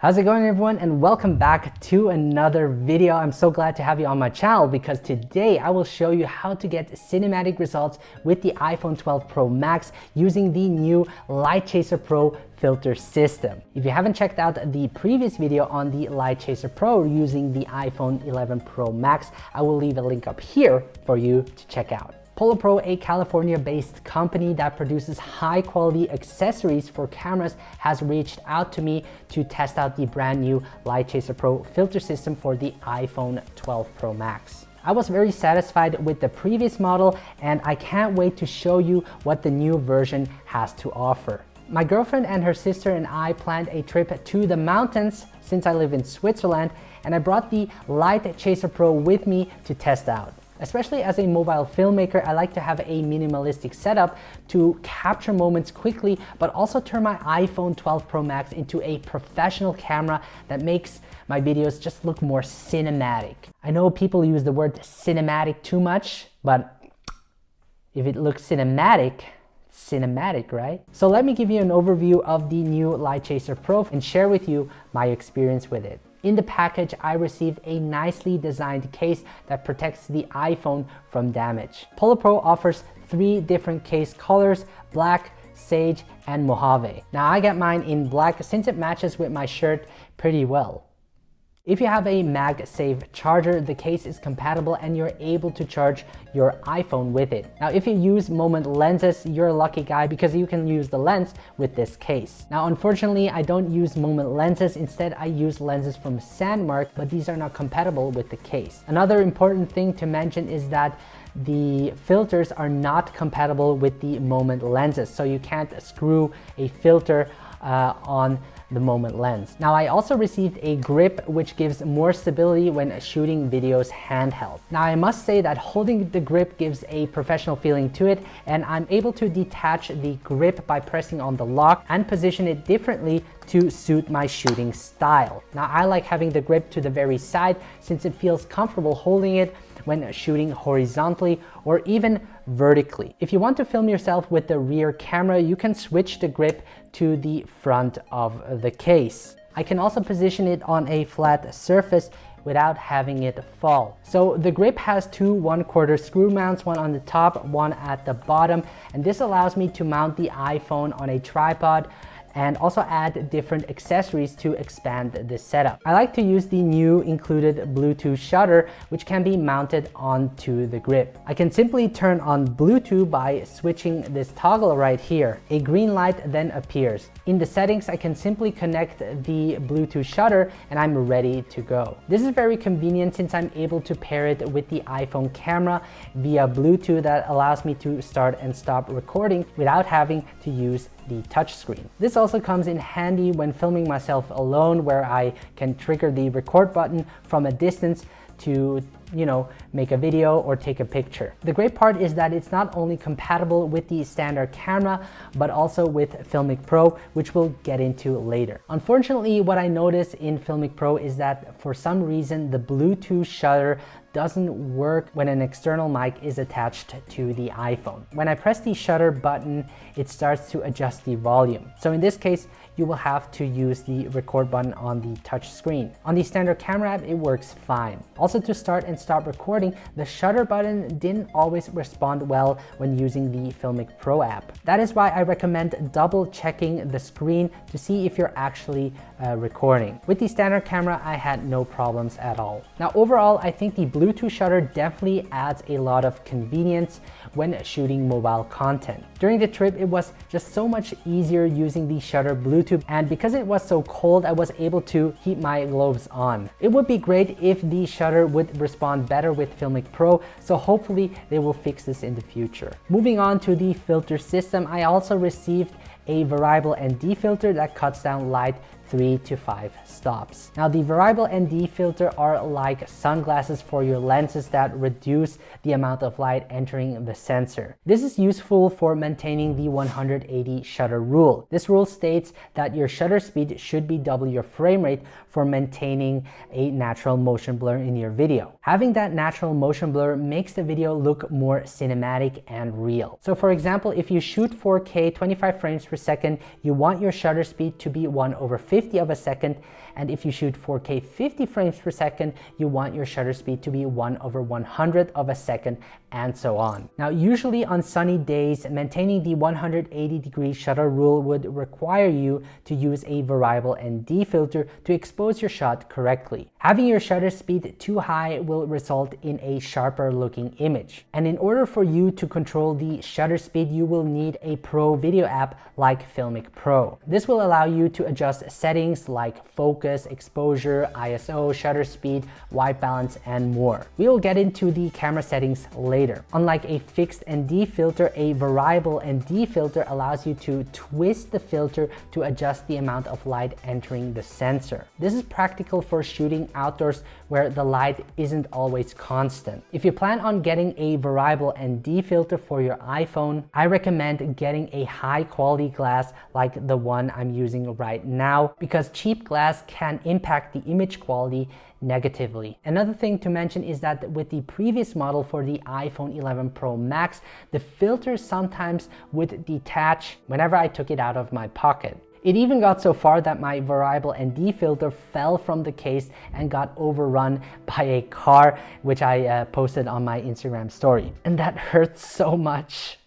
How's it going, everyone, and welcome back to another video. I'm so glad to have you on my channel because today I will show you how to get cinematic results with the iPhone 12 Pro Max using the new litechaser Pro filter system. If you haven't checked out the previous video on the litechaser Pro using the iPhone 11 Pro Max, I will leave a link up here for you to check out. Pro, a California-based company that produces high-quality accessories for cameras, has reached out to me to test out the brand new litechaser Pro filter system for the iPhone 12 Pro Max. I was very satisfied with the previous model, and I can't wait to show you what the new version has to offer. My girlfriend and her sister and I planned a trip to the mountains since I live in Switzerland, and I brought the litechaser Pro with me to test out. Especially as a mobile filmmaker, I like to have a minimalistic setup to capture moments quickly, but also turn my iPhone 12 Pro Max into a professional camera that makes my videos just look more cinematic. I know people use the word cinematic too much, but if it looks cinematic, it's cinematic, right? So let me give you an overview of the new litechaser Pro and share with you my experience with it. In the package, I received a nicely designed case that protects the iPhone from damage. Pro offers 3 different case colors: black, sage, and Mojave. Now I got mine in black since it matches with my shirt pretty well. If you have a MagSafe charger, the case is compatible and you're able to charge your iPhone with it. Now, if you use moment lenses, you're a lucky guy because you can use the lens with this case. Now, unfortunately, I don't use moment lenses. Instead, I use lenses from Sandmark, but these are not compatible with the case. Another important thing to mention is that the filters are not compatible with the moment lenses, so you can't screw a filter on the moment lens. Now, I also received a grip which gives more stability when shooting videos handheld. Now, I must say that holding the grip gives a professional feeling to it, and I'm able to detach the grip by pressing on the lock and position it differently to suit my shooting style. Now, I like having the grip to the very side since it feels comfortable holding it when shooting horizontally or even vertically. If you want to film yourself with the rear camera, you can switch the grip to the front of the case. I can also position it on a flat surface without having it fall. So the grip has 2 1/4 screw mounts, one on the top, one at the bottom, and this allows me to mount the iPhone on a tripod and also add different accessories to expand the setup. I like to use the new included Bluetooth shutter, which can be mounted onto the grip. I can simply turn on Bluetooth by switching this toggle right here. A green light then appears. In the settings, I can simply connect the Bluetooth shutter and I'm ready to go. This is very convenient since I'm able to pair it with the iPhone camera via Bluetooth that allows me to start and stop recording without having to use the touchscreen. This also comes in handy when filming myself alone, where I can trigger the record button from a distance to, make a video or take a picture. The great part is that it's not only compatible with the standard camera, but also with Filmic Pro, which we'll get into later. Unfortunately, what I noticed in Filmic Pro is that for some reason, the Bluetooth shutter doesn't work when an external mic is attached to the iPhone. When I press the shutter button, it starts to adjust the volume. So in this case, you will have to use the record button on the touch screen. On the standard camera app, it works fine. Also, to start and stop recording, the shutter button didn't always respond well when using the Filmic Pro app. That is why I recommend double checking the screen to see if you're actually recording. With the standard camera, I had no problems at all. Now, overall, I think the Bluetooth shutter definitely adds a lot of convenience when shooting mobile content. During the trip, it was just so much easier using the shutter Bluetooth, and because it was so cold, I was able to keep my gloves on. It would be great if the shutter would respond better with Filmic Pro, so hopefully they will fix this in the future. Moving on to the filter system, I also received a variable ND filter that cuts down light 3 to 5 stops. Now, the variable ND filter are like sunglasses for your lenses that reduce the amount of light entering the sensor. This is useful for maintaining the 180 shutter rule. This rule states that your shutter speed should be double your frame rate for maintaining a natural motion blur in your video. Having that natural motion blur makes the video look more cinematic and real. So for example, if you shoot 4K 25 frames per second, you want your shutter speed to be 1/50. 1/50 of a second. And if you shoot 4K 50 frames per second, you want your shutter speed to be 1/100 of a second, and so on. Now, usually on sunny days, maintaining the 180-degree shutter rule would require you to use a variable ND filter to expose your shot correctly. Having your shutter speed too high will result in a sharper looking image. And in order for you to control the shutter speed, you will need a pro video app like Filmic Pro. This will allow you to adjust settings like focus, exposure, ISO, shutter speed, white balance, and more. We will get into the camera settings later. Unlike a fixed ND filter, a variable ND filter allows you to twist the filter to adjust the amount of light entering the sensor. This is practical for shooting outdoors where the light isn't always constant. If you plan on getting a variable ND filter for your iPhone, I recommend getting a high quality glass like the one I'm using right now, because cheap glass can impact the image quality negatively. Another thing to mention is that with the previous model for the iPhone 11 Pro Max, the filter sometimes would detach whenever I took it out of my pocket. It even got so far that my variable ND filter fell from the case and got overrun by a car, which I posted on my Instagram story. And that hurts so much.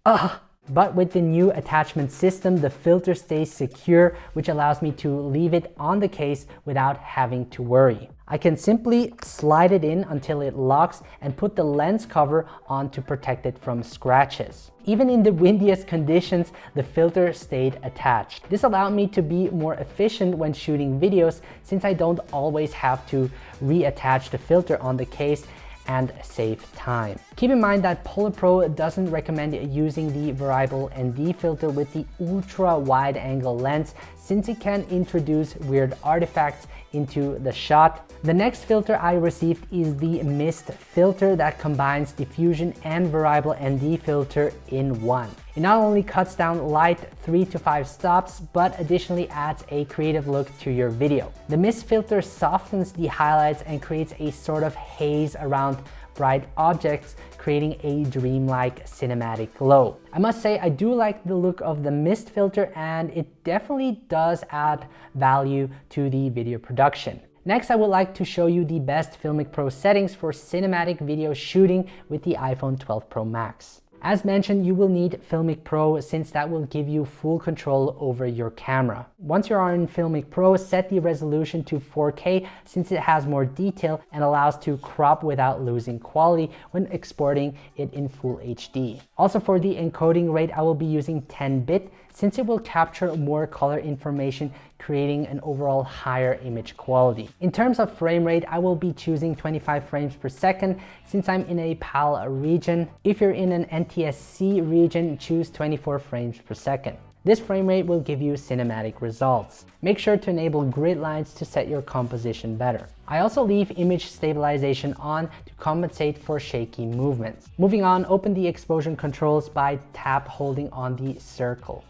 Ugh. But with the new attachment system, the filter stays secure, which allows me to leave it on the case without having to worry. I can simply slide it in until it locks and put the lens cover on to protect it from scratches. Even in the windiest conditions, the filter stayed attached. This allowed me to be more efficient when shooting videos, since I don't always have to reattach the filter on the case and save time. Keep in mind that Polar Pro doesn't recommend using the variable ND filter with the ultra wide angle lens, since it can introduce weird artifacts into the shot. The next filter I received is the mist filter that combines diffusion and variable ND filter in one. It not only cuts down light 3 to 5 stops, but additionally adds a creative look to your video. The mist filter softens the highlights and creates a sort of haze around bright objects, creating a dreamlike cinematic glow. I must say, I do like the look of the mist filter, and it definitely does add value to the video production. Next, I would like to show you the best Filmic Pro settings for cinematic video shooting with the iPhone 12 Pro Max. As mentioned, you will need Filmic Pro, since that will give you full control over your camera. Once you are in Filmic Pro, set the resolution to 4K, since it has more detail and allows to crop without losing quality when exporting it in full HD. Also, for the encoding rate, I will be using 10-bit, since it will capture more color information, creating an overall higher image quality. In terms of frame rate, I will be choosing 25 frames per second, since I'm in a PAL region. If you're in an NTSC region, choose 24 frames per second. This frame rate will give you cinematic results. Make sure to enable grid lines to set your composition better. I also leave image stabilization on to compensate for shaky movements. Moving on, open the exposure controls by tap holding on the circle.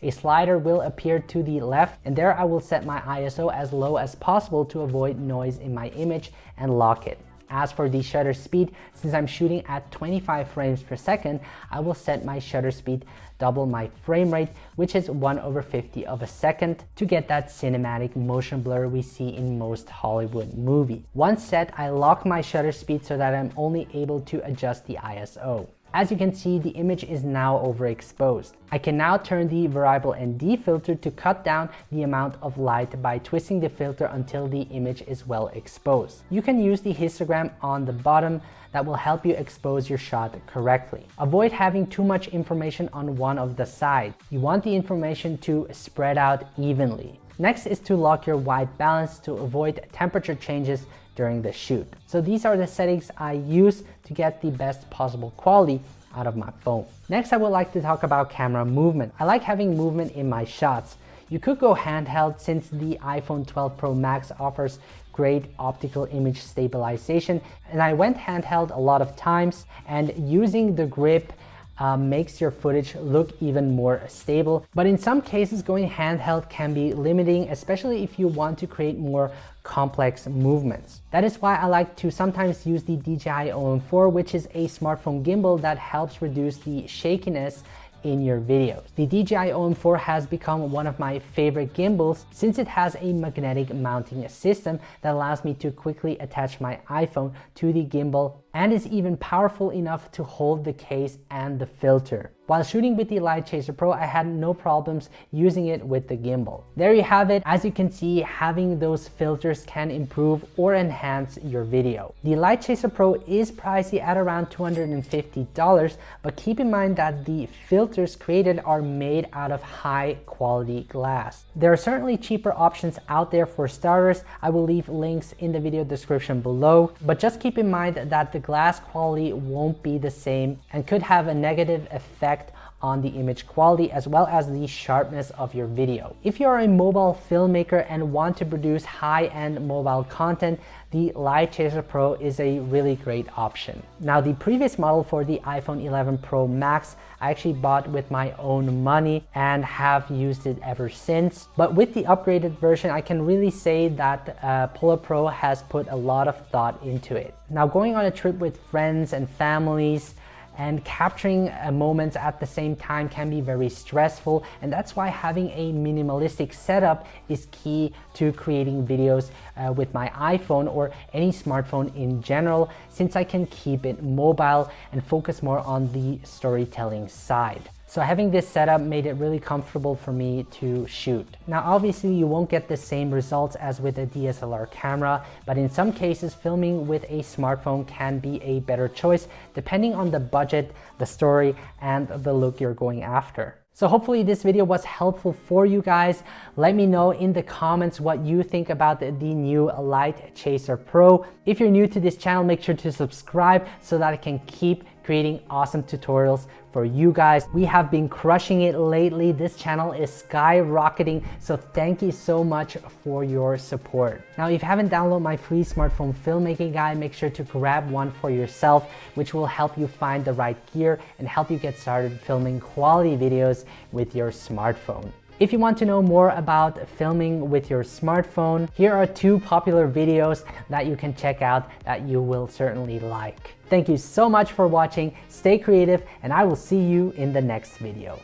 A slider will appear to the left, and there I will set my ISO as low as possible to avoid noise in my image and lock it. As for the shutter speed, since I'm shooting at 25 frames per second, I will set my shutter speed double my frame rate, which is 1/50 of a second, to get that cinematic motion blur we see in most Hollywood movies. Once set, I lock my shutter speed so that I'm only able to adjust the ISO. As you can see, the image is now overexposed. I can now turn the variable ND filter to cut down the amount of light by twisting the filter until the image is well exposed. You can use the histogram on the bottom that will help you expose your shot correctly. Avoid having too much information on one of the sides. You want the information to spread out evenly. Next is to lock your white balance to avoid temperature changes during the shoot. So these are the settings I use to get the best possible quality out of my phone. Next, I would like to talk about camera movement. I like having movement in my shots. You could go handheld, since the iPhone 12 Pro Max offers great optical image stabilization, and I went handheld a lot of times, and using the grip makes your footage look even more stable. But in some cases, going handheld can be limiting, especially if you want to create more complex movements. That is why I like to sometimes use the DJI OM4, which is a smartphone gimbal that helps reduce the shakiness in your videos. The DJI OM4 has become one of my favorite gimbals since it has a magnetic mounting system that allows me to quickly attach my iPhone to the gimbal and is even powerful enough to hold the case and the filter. While shooting with the litechaser Pro, I had no problems using it with the gimbal. There you have it. As you can see, having those filters can improve or enhance your video. The litechaser Pro is pricey at around $250, but keep in mind that the filters created are made out of high quality glass. There are certainly cheaper options out there for starters. I will leave links in the video description below, but just keep in mind that the glass quality won't be the same and could have a negative effect on the image quality as well as the sharpness of your video. If you're a mobile filmmaker and want to produce high-end mobile content, the litechaser Pro is a really great option. Now, the previous model for the iPhone 11 Pro Max, I actually bought with my own money and have used it ever since. But with the upgraded version, I can really say that Polar Pro has put a lot of thought into it. Now, going on a trip with friends and families and capturing moments at the same time can be very stressful, and that's why having a minimalistic setup is key to creating videos with my iPhone or any smartphone in general, since I can keep it mobile and focus more on the storytelling side. So having this setup made it really comfortable for me to shoot. Now, obviously you won't get the same results as with a DSLR camera, but in some cases filming with a smartphone can be a better choice depending on the budget, the story, and the look you're going after. So hopefully this video was helpful for you guys. Let me know in the comments what you think about the new litechaser Pro. If you're new to this channel, make sure to subscribe so that I can keep creating awesome tutorials for you guys. We have been crushing it lately. This channel is skyrocketing, so thank you so much for your support. Now, if you haven't downloaded my free smartphone filmmaking guide, make sure to grab one for yourself, which will help you find the right gear and help you get started filming quality videos with your smartphone. If you want to know more about filming with your smartphone, here are 2 popular videos that you can check out that you will certainly like. Thank you so much for watching, stay creative, and I will see you in the next video.